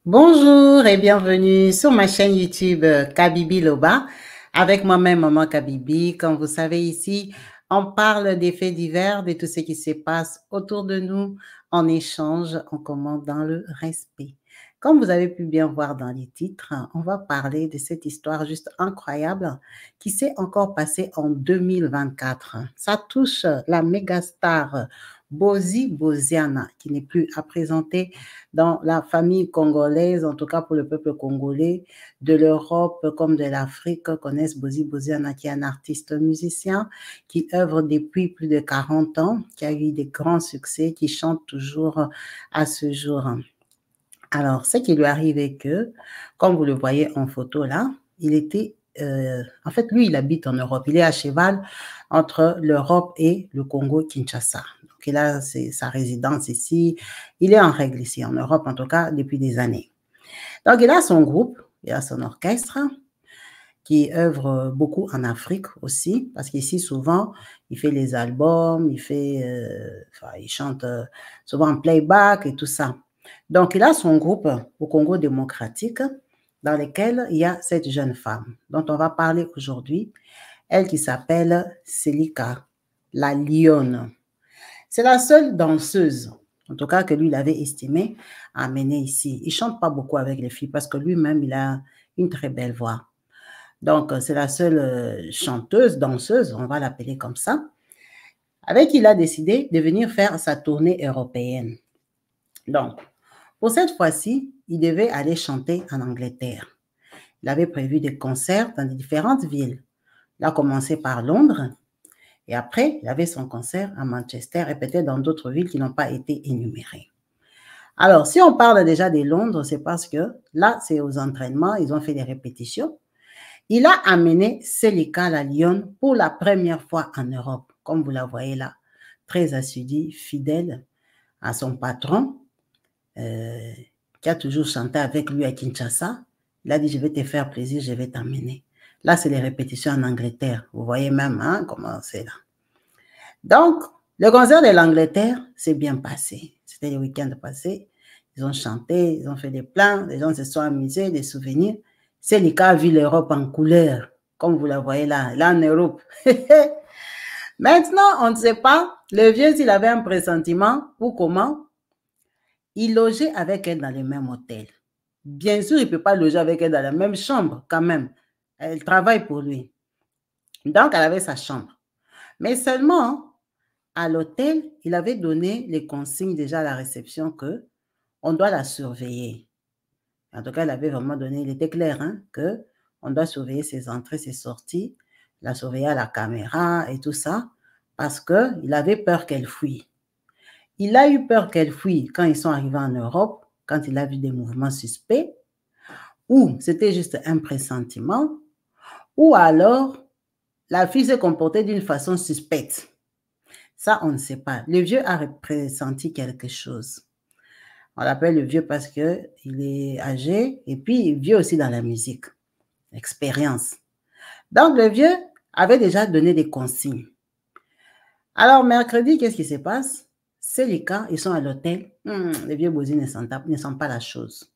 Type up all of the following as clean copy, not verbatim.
Bonjour et bienvenue sur ma chaîne YouTube Kabibi Loba avec moi-même Maman Kabibi. Comme vous savez ici, on parle des faits divers, de tout ce qui se passe autour de nous, en échange, on commente dans le respect. Comme vous avez pu bien voir dans les titres, on va parler de cette histoire juste incroyable qui s'est encore passée en 2024. Ça touche la méga star Bozi Boziana qui n'est plus à présenter dans la famille congolaise, en tout cas pour le peuple congolais, de l'Europe comme de l'Afrique, connaissent Bozi Boziana, qui est un artiste musicien, qui œuvre depuis plus de 40 ans, qui a eu des grands succès, qui chante toujours à ce jour. Alors, ce qui lui arrive est que, comme vous le voyez en photo là, il était, en fait, lui, il habite en Europe. Il est à cheval entre l'Europe et le Congo-Kinshasa. Donc, il a sa résidence ici. Il est en règle ici, en Europe, en tout cas, depuis des années. Donc, il a son groupe, il a son orchestre qui œuvre beaucoup en Afrique aussi, parce qu'ici, souvent, il fait les albums, il chante souvent en playback et tout ça. Donc, il a son groupe au Congo démocratique dans lequel il y a cette jeune femme dont on va parler aujourd'hui, elle qui s'appelle Selika, la lionne. C'est la seule danseuse, en tout cas que lui, il avait estimé à amener ici. Il ne chante pas beaucoup avec les filles parce que lui-même, il a une très belle voix. Donc, c'est la seule chanteuse, danseuse, on va l'appeler comme ça, avec qui il a décidé de venir faire sa tournée européenne. Donc, pour cette fois-ci, il devait aller chanter en Angleterre. Il avait prévu des concerts dans différentes villes. Il a commencé par Londres et après, il avait son concert à Manchester et peut-être dans d'autres villes qui n'ont pas été énumérées. Alors, si on parle déjà de Londres, c'est parce que là, c'est aux entraînements, ils ont fait des répétitions. Il a amené Selika la lionne pour la première fois en Europe, comme vous la voyez là, très assidue, fidèle à son patron, euh, qui a toujours chanté avec lui à Kinshasa. Il a dit, je vais te faire plaisir, je vais t'emmener. Là, c'est les répétitions en Angleterre. Vous voyez même hein, comment c'est là. Donc, le concert de l'Angleterre s'est bien passé. C'était le week-end passé. Ils ont chanté, ils ont fait des plans, les gens se sont amusés, des souvenirs. Selika a vu l'Europe en couleur, comme vous la voyez là, là en Europe. Maintenant, on ne sait pas, le vieux, s'il avait un pressentiment ou comment, il logeait avec elle dans le même hôtel. Bien sûr, il ne peut pas loger avec elle dans la même chambre, quand même. Elle travaille pour lui. Donc, elle avait sa chambre. Mais seulement, à l'hôtel, il avait donné les consignes déjà à la réception que on doit la surveiller. En tout cas, il avait vraiment donné, il était clair, hein, que on doit surveiller ses entrées, ses sorties, la surveiller à la caméra et tout ça, parce qu'il avait peur qu'elle fuit. Il a eu peur qu'elle fuit quand ils sont arrivés en Europe, quand il a vu des mouvements suspects, ou c'était juste un pressentiment, ou alors la fille s'est comportée d'une façon suspecte. Ça, on ne sait pas. Le vieux a pressenti quelque chose. On l'appelle le vieux parce qu'il est âgé et puis vieux aussi dans la musique. Expérience. Donc, le vieux avait déjà donné des consignes. Alors, mercredi, qu'est-ce qui se passe? C'est les cas, ils sont à l'hôtel. Les vieux Bosi ne sentent pas la chose.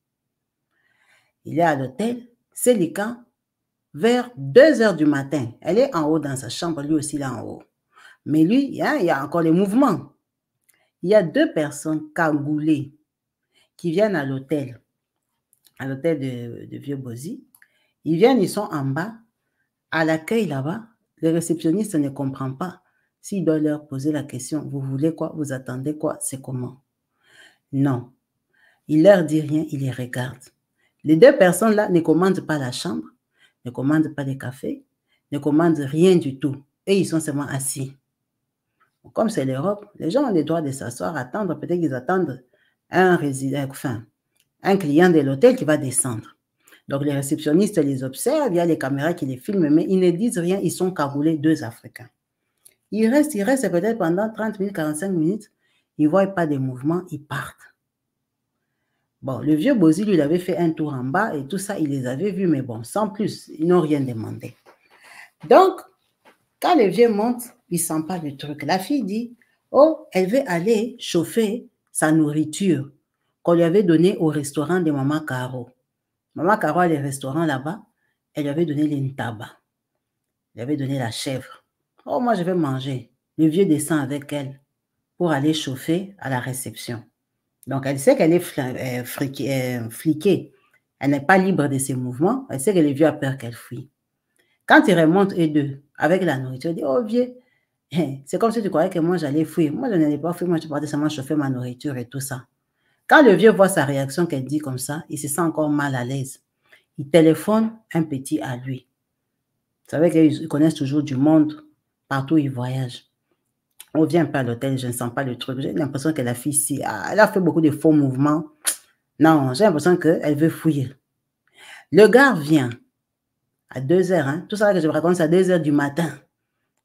Il est à l'hôtel, c'est les cas, vers 2 heures du matin. Elle est en haut dans sa chambre, lui aussi, il est en haut. Mais lui, hein, il y a encore les mouvements. Il y a 2 personnes cagoulées qui viennent à l'hôtel de Vieux Bosi. Ils viennent, ils sont en bas. À l'accueil là-bas, le réceptionniste ne comprend pas s'il doit leur poser la question, vous voulez quoi, vous attendez quoi, c'est comment? Non. Il leur dit rien, il les regarde. Les 2 personnes-là ne commandent pas la chambre, ne commandent pas les cafés, ne commandent rien du tout. Et ils sont seulement assis. Comme c'est l'Europe, les gens ont le droit de s'asseoir, attendre, peut-être qu'ils attendent un résident, enfin, un client de l'hôtel qui va descendre. Donc, les réceptionnistes les observent, il y a les caméras qui les filment, mais ils ne disent rien, ils sont cagoulés, 2 Africains. Ils restent peut-être pendant 30 minutes, 45 minutes, ils ne voient pas de mouvements, ils partent. Bon, le vieux Bosi, lui, il avait fait un tour en bas et tout ça, il les avait vus, mais bon, sans plus, ils n'ont rien demandé. Donc, quand le vieux monte, il ne sent pas le truc. La fille dit, oh, elle veut aller chauffer sa nourriture qu'on lui avait donné au restaurant de Maman Caro. Maman Caro a les restaurants là-bas, elle lui avait donné l'intaba. Elle lui avait donné la chèvre. Oh, moi, je vais manger. Le vieux descend avec elle pour aller chauffer à la réception. Donc, elle sait qu'elle est fliquée. Elle n'est pas libre de ses mouvements. Elle sait que le vieux a peur qu'elle fuit. Quand ils remontent, eux deux, avec la nourriture, elle dit, oh vieux, c'est comme si tu croyais que moi, j'allais fuir. Moi, je n'allais pas fuir. Moi, je partais seulement chauffer ma nourriture et tout ça. Quand le vieux voit sa réaction qu'elle dit comme ça, il se sent encore mal à l'aise. Il téléphone un petit à lui. Vous savez qu'ils connaissent toujours du monde partout où ils voyagent. On vient pas à l'hôtel, je ne sens pas le truc. J'ai l'impression que la fille ici, elle a fait beaucoup de faux mouvements. Non, j'ai l'impression qu'elle veut fouiller. Le gars vient à 2h, hein. Tout ça que je vous raconte, c'est à 2h du matin.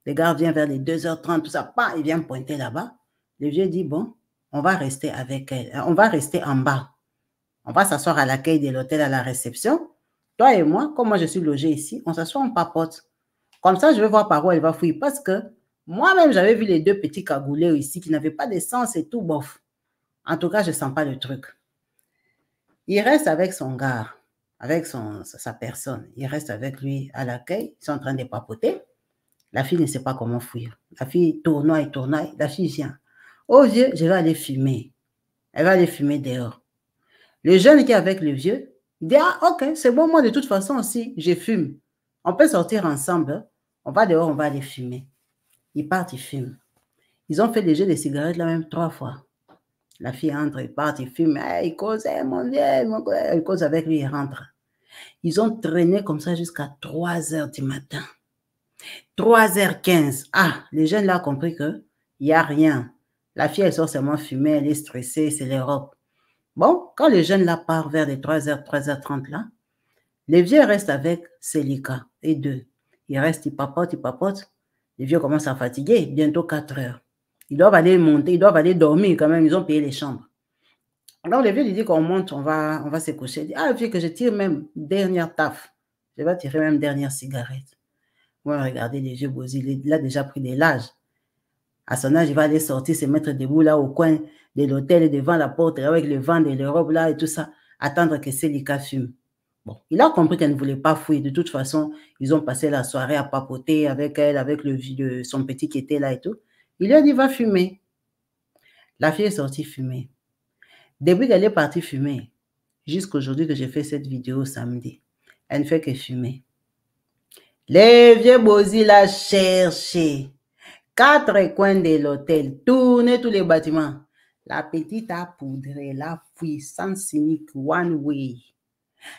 Le gars vient vers les 2h30, tout ça, il vient pointer là-bas. Le vieux dit, bon, on va rester avec elle. On va rester en bas. On va s'asseoir à l'accueil de l'hôtel à la réception. Toi et moi, comme moi je suis logée ici, on s'assoit, on papote. Comme ça, je vais voir par où elle va fouiller. Parce que moi-même, j'avais vu les deux petits cagoulés ici qui n'avaient pas de sens et tout, bof. En tout cas, je ne sens pas le truc. Il reste avec son gars, avec sa personne. Il reste avec lui à l'accueil. Ils sont en train de papoter. La fille ne sait pas comment fuir. La fille tournoie. La fille vient. Oh vieux, je vais aller fumer. Elle va aller fumer dehors. Le jeune qui est avec le vieux, il dit, ah ok, c'est bon, moi de toute façon aussi, je fume. On peut sortir ensemble. On va dehors, on va aller fumer. Ils partent, ils fument. Ils ont fait le jeu des cigarettes là même 3 fois. La fille entre, ils partent, ils fument. Hey, ils causent, hey, mon vieux, ils causent avec lui, ils rentrent. Ils ont traîné comme ça jusqu'à 3h du matin. 3h15. Ah, les jeunes là ont compris qu'il n'y a rien. La fille, elle sort seulement fumer, elle est stressée, c'est l'Europe. Bon, quand le jeune là part vers les 3h, 3h30 là, les vieux restent avec Célika et deux. Ils restent, ils papotent. Les vieux commencent à fatiguer, bientôt 4h. Ils doivent aller monter, ils doivent aller dormir quand même, ils ont payé les chambres. Alors le vieux lui dit qu'on monte, on va se coucher. Il dit, ah, vieux, que je tire même dernière taf. Je vais tirer même dernière cigarette. Moi, regardez les vieux Bozi, il a déjà pris de l'âge. À son âge, il va aller sortir, se mettre debout là au coin de l'hôtel, devant la porte, avec le vent de l'Europe là et tout ça, attendre que Célika fume. Bon, il a compris qu'elle ne voulait pas fuir. De toute façon, ils ont passé la soirée à papoter avec elle, avec son petit qui était là et tout. Il lui a dit, va fumer. La fille est sortie fumer. Depuis qu'elle est partie fumer, jusqu'aujourd'hui que j'ai fait cette vidéo samedi, elle ne fait que fumer. Les vieux Bozi l'a cherché. 4 coins de l'hôtel, tourner tous les bâtiments. La petite a poudré, la fouille, sens unique, one way.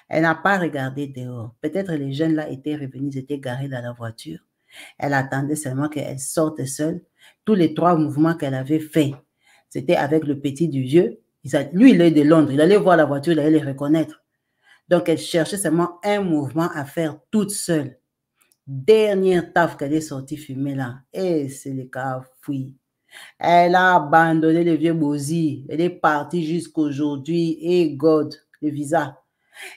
Elle n'a pas regardé dehors. Peut-être les jeunes là étaient revenus, ils étaient garés dans la voiture. Elle attendait seulement qu'elle sorte seule. Tous les 3 mouvements qu'elle avait faits, c'était avec le petit du vieux. Lui, il est de Londres. Il allait voir la voiture, il allait les reconnaître. Donc, elle cherchait seulement un mouvement à faire toute seule. Dernière taf qu'elle est sortie fumer là. Et c'est le cas fouille. Elle a abandonné le vieux Bozi. Elle est partie jusqu'aujourd'hui. Et God, le visa.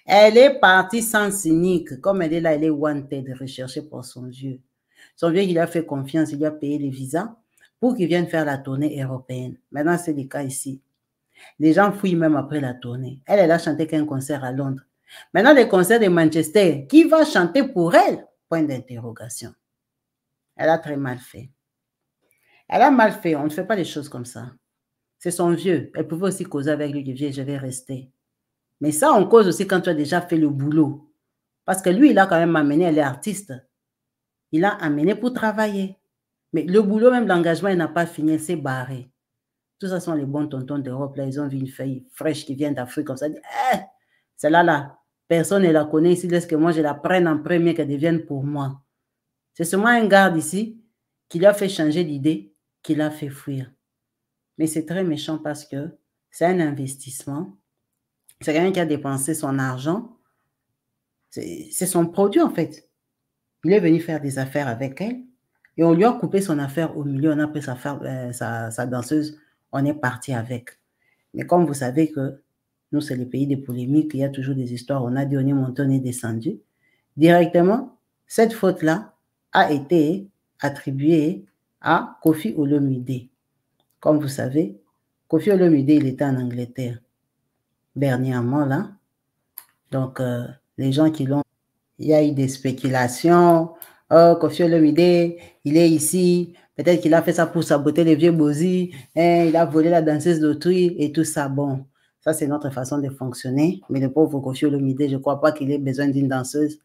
Elle est partie sans cynique. Comme elle est là, elle est wanted, recherchée pour son vieux. Son vieux, il lui a fait confiance, il lui a payé les visas pour qu'il vienne faire la tournée européenne. Maintenant, c'est le cas ici. Les gens fouillent même après la tournée. Elle a chanté qu'un concert à Londres. Maintenant, les concerts de Manchester, qui va chanter pour elle? Point d'interrogation. Elle a très mal fait. Elle a mal fait. On ne fait pas les choses comme ça. C'est son vieux. Elle pouvait aussi causer avec lui, le vieux, je vais rester. Mais ça, on cause aussi quand tu as déjà fait le boulot. Parce que lui, il a quand même amené, elle est artiste. Il a amené pour travailler. Mais le boulot, même l'engagement, il n'a pas fini, elle s'est barrée. Tout ça sont les bons tontons d'Europe. Là, ils ont vu une fille fraîche qui vient d'Afrique comme ça. Celle-là, là, personne ne la connaît ici. Laisse que moi, je la prenne en premier, qu'elle devienne pour moi. C'est seulement un garde ici qui lui a fait changer d'idée, qui l'a fait fuir. Mais c'est très méchant parce que c'est un investissement. C'est quelqu'un qui a dépensé son argent. C'est son produit, en fait. Il est venu faire des affaires avec elle et on lui a coupé son affaire au milieu. On a pris sa danseuse, on est parti avec. Mais comme vous savez que nous, c'est le pays des polémiques, il y a toujours des histoires. On a dit on est monté, on est descendu. Directement, cette faute-là a été attribuée à Koffi Olomide. Comme vous savez, Koffi Olomide, il était en Angleterre. dernièrement, là. Donc, les gens qui l'ont, il y a eu des spéculations. Oh, Koffi Olomide, il est ici. Peut-être qu'il a fait ça pour saboter les vieux Bozi. Hein, il a volé la danseuse d'autrui et tout ça. Bon, ça, c'est notre façon de fonctionner. Mais le pauvre Koffi Olomide, je ne crois pas qu'il ait besoin d'une danseuse.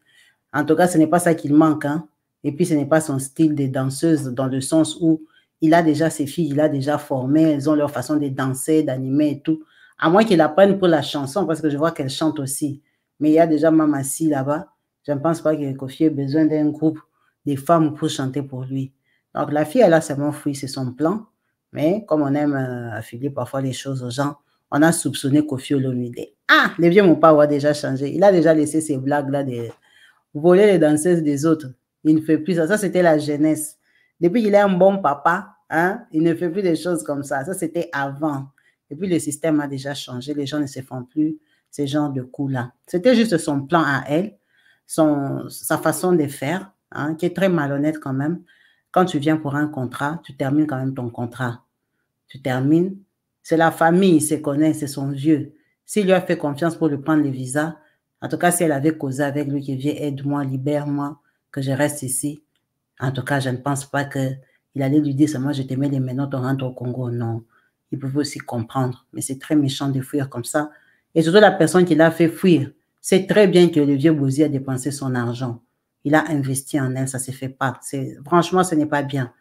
En tout cas, ce n'est pas ça qu'il manque. Hein. Et puis, ce n'est pas son style de danseuse dans le sens où il a déjà ses filles, il a déjà formé, elles ont leur façon de danser, d'animer et tout. À moins qu'il apprenne pour la chanson, parce que je vois qu'elle chante aussi. Mais il y a déjà Mamassi là-bas. Je ne pense pas que Koffi ait besoin d'un groupe de femmes pour chanter pour lui. Donc, la fille, elle a seulement fouillé, c'est son plan. Mais comme on aime affiler parfois les choses aux gens, on a soupçonné Koffi Olomide. Ah, les vieux Mopa a déjà changé. Il a déjà laissé ses blagues-là de voler les danseuses des autres. Il ne fait plus ça. Ça, c'était la jeunesse. Depuis qu'il est un bon papa, hein, il ne fait plus des choses comme ça. Ça, c'était avant. Et puis, le système a déjà changé. Les gens ne se font plus ces genres de coups-là. C'était juste son plan à elle, sa façon de faire, hein, qui est très malhonnête quand même. Quand tu viens pour un contrat, tu termines quand même ton contrat. Tu termines. C'est la famille, il se connaît, c'est son vieux. S'il lui a fait confiance pour lui prendre le visa, en tout cas, si elle avait causé avec lui, qui vient, aide-moi, libère-moi, que je reste ici. En tout cas, je ne pense pas qu'il allait lui dire seulement je te mets les menottes, on rentre au Congo. Non. Il pouvait aussi comprendre. Mais c'est très méchant de fuir comme ça. Et surtout la personne qui l'a fait fuir. C'est très bien que le vieux Bouzy a dépensé son argent. Il a investi en elle, ça ne se fait pas. Franchement, ce n'est pas bien.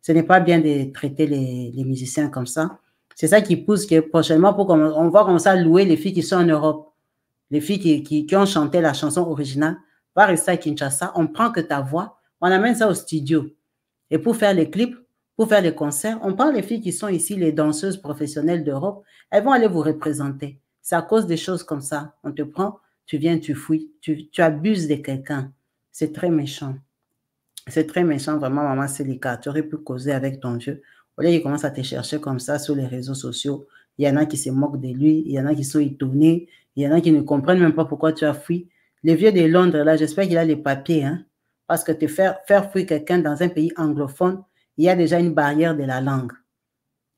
Ce n'est pas bien de traiter les musiciens comme ça. C'est ça qui pousse que prochainement, on va commencer à louer les filles qui sont en Europe. Les filles qui ont chanté la chanson originale, va rester à Kinshasa, on prend que ta voix, on amène ça au studio. Et pour faire les clips, pour faire les concerts, on prend les filles qui sont ici, les danseuses professionnelles d'Europe, elles vont aller vous représenter. C'est à cause des choses comme ça. On te prend, tu viens, tu fouilles, tu abuses de quelqu'un. C'est très méchant. C'est très méchant, vraiment, maman Célika. Tu aurais pu causer avec ton vieux. Au lieu qu'il commence à te chercher comme ça sur les réseaux sociaux, il y en a qui se moquent de lui, il y en a qui sont étonnés, il y en a qui ne comprennent même pas pourquoi tu as fui. Le vieux de Londres, là, j'espère qu'il a les papiers, hein, parce que faire fuir quelqu'un dans un pays anglophone, il y a déjà une barrière de la langue.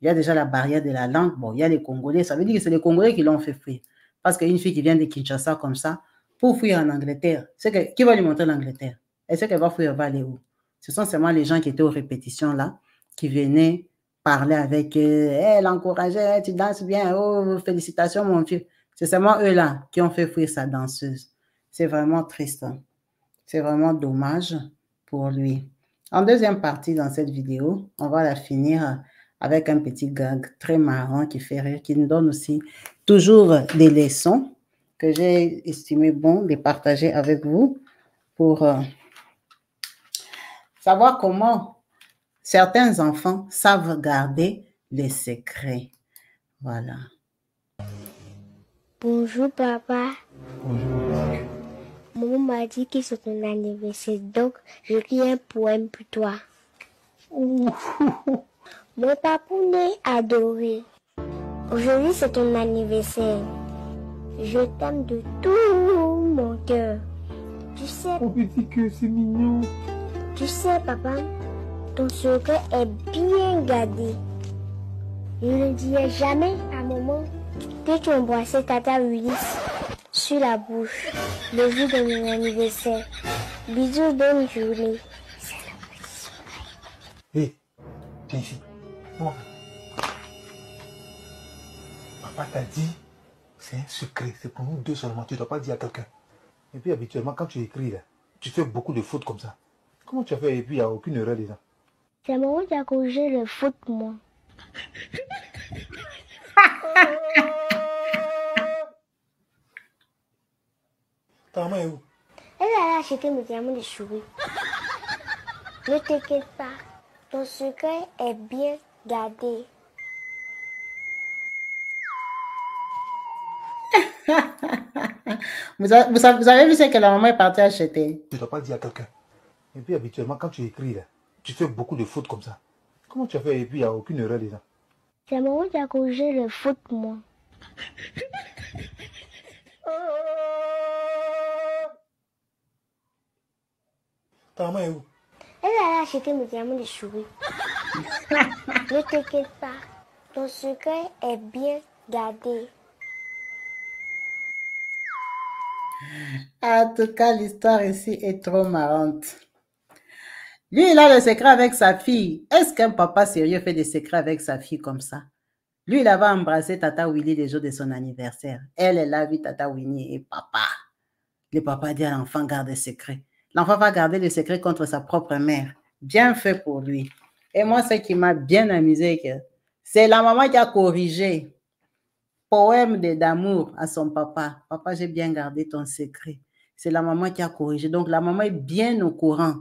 Il y a déjà la barrière de la langue. Bon, il y a les Congolais, ça veut dire que c'est les Congolais qui l'ont fait fuir. Parce qu'une fille qui vient de Kinshasa comme ça, pour fuir en Angleterre, qui va lui montrer l'Angleterre? Est-ce qu'elle va fuir, elle va aller où? Ce sont seulement les gens qui étaient aux répétitions là, qui venaient parler avec elle, encourageait, tu danses bien, oh, félicitations mon vieux. C'est seulement eux là qui ont fait fuir sa danseuse. C'est vraiment triste. Hein. C'est vraiment dommage pour lui. En deuxième partie dans cette vidéo, on va la finir avec un petit gag très marrant qui fait rire, qui nous donne aussi toujours des leçons que j'ai estimé bon de partager avec vous pour savoir comment certains enfants savent garder les secrets. Voilà. Bonjour papa. Bonjour. Maman m'a dit que c'est ton anniversaire, donc j'écris un poème pour toi. Mon papounet adoré. Aujourd'hui c'est ton anniversaire. Je t'aime de tout mon cœur. Tu sais. Oh petit que c'est mignon. Tu sais papa, ton secret est bien gardé. Je ne dirai jamais à maman que tu embrassais Tata Willis sur la bouche le jour de mon anniversaire. Bisous, bonne journée. Hé, viens ici. Bon. Papa t'a dit, c'est un secret, c'est pour nous deux seulement, tu ne dois pas dire à quelqu'un. Et puis habituellement, quand tu écris, là, tu fais beaucoup de fautes comme ça. Comment tu as fait et puis il n'y a aucune erreur dedans? C'est maman qui a corrigé les fautes pour moi. Ta maman est où? Elle a acheté mes diamants de souris. Ne t'inquiète pas, ton secret est bien gardé. Vous avez vu ce que la maman est partie acheter? Tu ne dois pas dire à quelqu'un. Et puis habituellement, quand tu écris, là, tu fais beaucoup de fautes comme ça. Comment tu as fait et puis il n'y a aucune erreur dedans? C'est maman qui a corrigé les fautes pour moi. Ta maman est où? Elle a acheté mes diamants de souris. Ne t'inquiète pas, ton secret est bien gardé. En tout cas, l'histoire ici est trop marrante. Lui, il a le secret avec sa fille. Est-ce qu'un papa sérieux fait des secrets avec sa fille comme ça? Lui, il avait embrassé Tata Willy le jour de son anniversaire. Elle a vu Tata Winnie et papa. Le papa dit à l'enfant, garde le secret. L'enfant va garder le secret contre sa propre mère. Bien fait pour lui. Et moi, ce qui m'a bien amusé, c'est la maman qui a corrigé. Poème d'amour à son papa. Papa, j'ai bien gardé ton secret. C'est la maman qui a corrigé. Donc, la maman est bien au courant.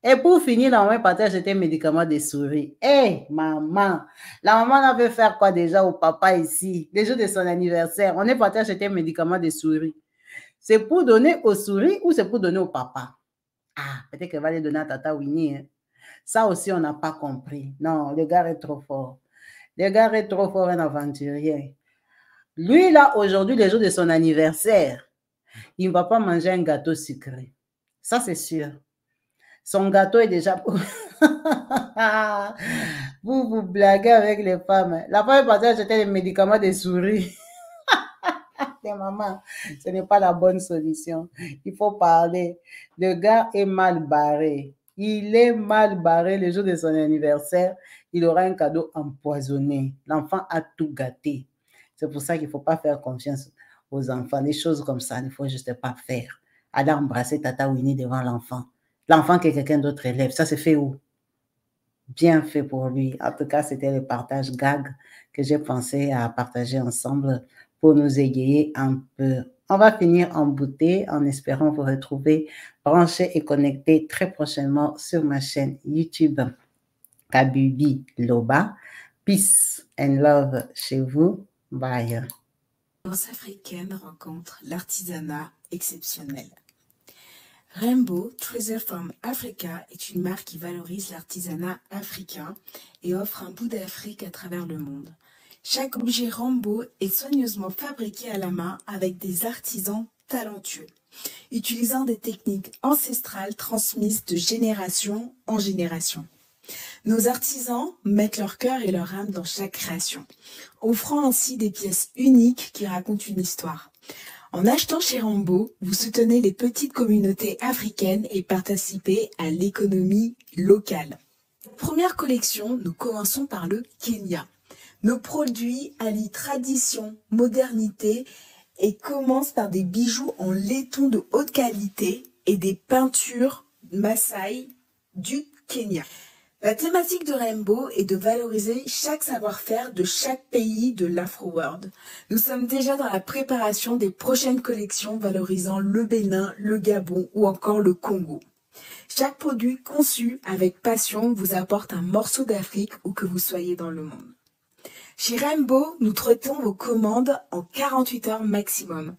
Et pour finir, la maman partait acheter un médicament des souris. Hé, maman, la maman avait fait quoi déjà au papa ici, le jour de son anniversaire? On est parti acheter un médicament des souris. C'est pour donner aux souris ou c'est pour donner au papa? Ah, peut-être qu'elle va les donner à Tata Winnie. Hein. Ça aussi, on n'a pas compris. Non, le gars est trop fort. Le gars est trop fort, un aventurier. Lui, là, aujourd'hui, le jour de son anniversaire, il ne va pas manger un gâteau sucré. Ça, c'est sûr. Son gâteau est déjà... vous blaguez avec les femmes. La femme est partie acheter les médicaments des souris. Maman, ce n'est pas la bonne solution. Il faut parler. Le gars est mal barré. Il est mal barré le jour de son anniversaire. Il aura un cadeau empoisonné. L'enfant a tout gâté. C'est pour ça qu'il ne faut pas faire confiance aux enfants. Des choses comme ça, il ne faut juste pas faire. Aller embrasser Tata Winnie devant l'enfant. L'enfant que quelqu'un d'autre élève, ça se fait où? Bien fait pour lui. En tout cas, c'était le partage gag que j'ai pensé à partager ensemble pour nous égayer un peu. On va finir en beauté en espérant vous retrouver branchés et connectés très prochainement sur ma chaîne YouTube Kabibi Loba. Peace and love chez vous. Bye. La danse africaine rencontre l'artisanat exceptionnel. Rainbow Treasure from Africa est une marque qui valorise l'artisanat africain et offre un bout d'Afrique à travers le monde. Chaque objet Rainbow est soigneusement fabriqué à la main avec des artisans talentueux, utilisant des techniques ancestrales transmises de génération en génération. Nos artisans mettent leur cœur et leur âme dans chaque création, offrant ainsi des pièces uniques qui racontent une histoire. En achetant chez Rainbow, vous soutenez les petites communautés africaines et participez à l'économie locale. Première collection, nous commençons par le Kenya. Nos produits allient tradition, modernité et commencent par des bijoux en laiton de haute qualité et des peintures Maasai du Kenya. La thématique de Rainbow est de valoriser chaque savoir-faire de chaque pays de l'Afro-World. Nous sommes déjà dans la préparation des prochaines collections valorisant le Bénin, le Gabon ou encore le Congo. Chaque produit conçu avec passion vous apporte un morceau d'Afrique où que vous soyez dans le monde. Chez Rainbow, nous traitons vos commandes en 48 heures maximum.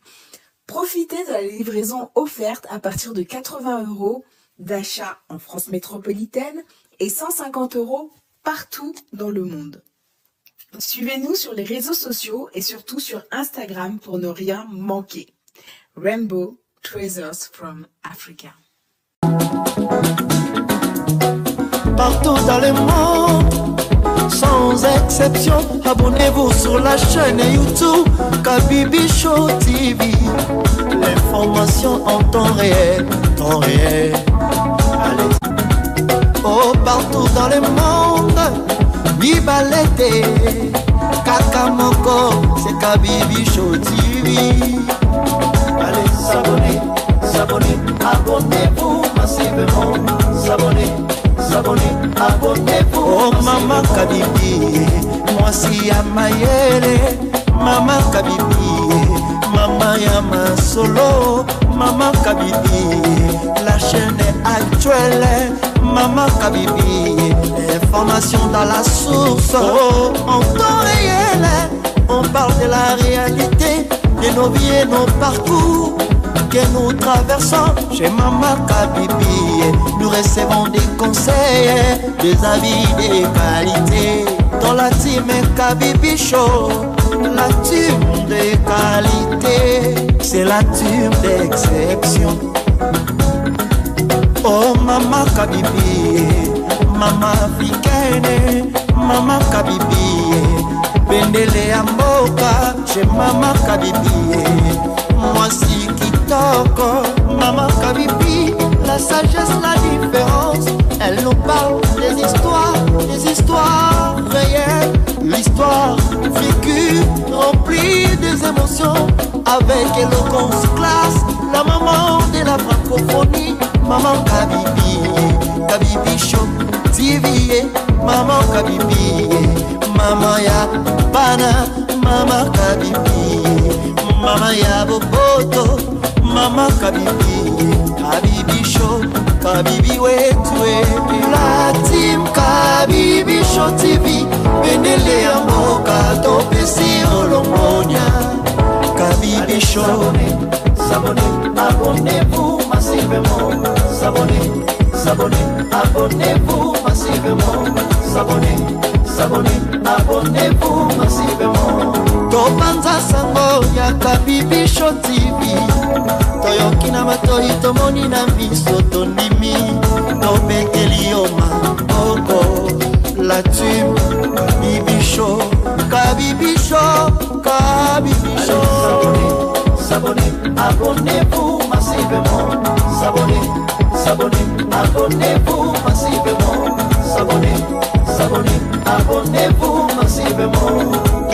Profitez de la livraison offerte à partir de 80 € d'achat en France métropolitaine et 150 € partout dans le monde. Suivez-nous sur les réseaux sociaux et surtout sur Instagram pour ne rien manquer. Rainbow Treasures from Africa. Partout dans le monde, sans exception, abonnez-vous sur la chaîne YouTube Kabibi Show TV. L'information en temps réel, temps réel. Allez. Oh, partout dans le monde, Bibalete, Kakamoko, c'est Kabibi Show TV. Allez, s'abonner, s'abonner, abonnez-vous massivement, s'abonner, s'abonner, abonnez-vous. Oh, Maman Kabibi, moi si Amayele, Maman Kabibi, Maman Yama Solo, Maman Kabibi, la chaîne est actuelle. Maman Kabibi, information dans la source. Oh, en temps réel, on parle de la réalité, de nos vies et nos parcours que nous traversons. Chez Maman Kabibi, nous recevons des conseils, des avis, des qualités. Dans la team Kabibi Show, la team de qualité, c'est la team d'exception. Oh, Maman Kabibi, Maman africaine, Maman Kabibi, Bendele Amboka, chez Maman Kabibi, moi si Kitoko. chanson avec éloquence classe, la maman de la francophonie, maman Kabibi, Kabibi Show TV, maman Kabibi, maman ya Bana, maman Kabibi, maman ya Boboto, maman Kabibi, Kabibi Show, Kabibi wetwe, la team Kabibi Show TV, benele ya mboka topesi olongonya, Kabibi Show. Abonnez-vous massivement. Abonnez-vous massivement. Abonnez-vous massivement. Topanza sango ya Kabibi Show TV. Toyoki na matoi tomoni na miso tondimi. Topekeli oma oko la team Kabibi Show. Kabibi Show. Kabibi Show. Abonnez-vous massivement. Abonnez-vous massivement. Abonnez-vous massivement.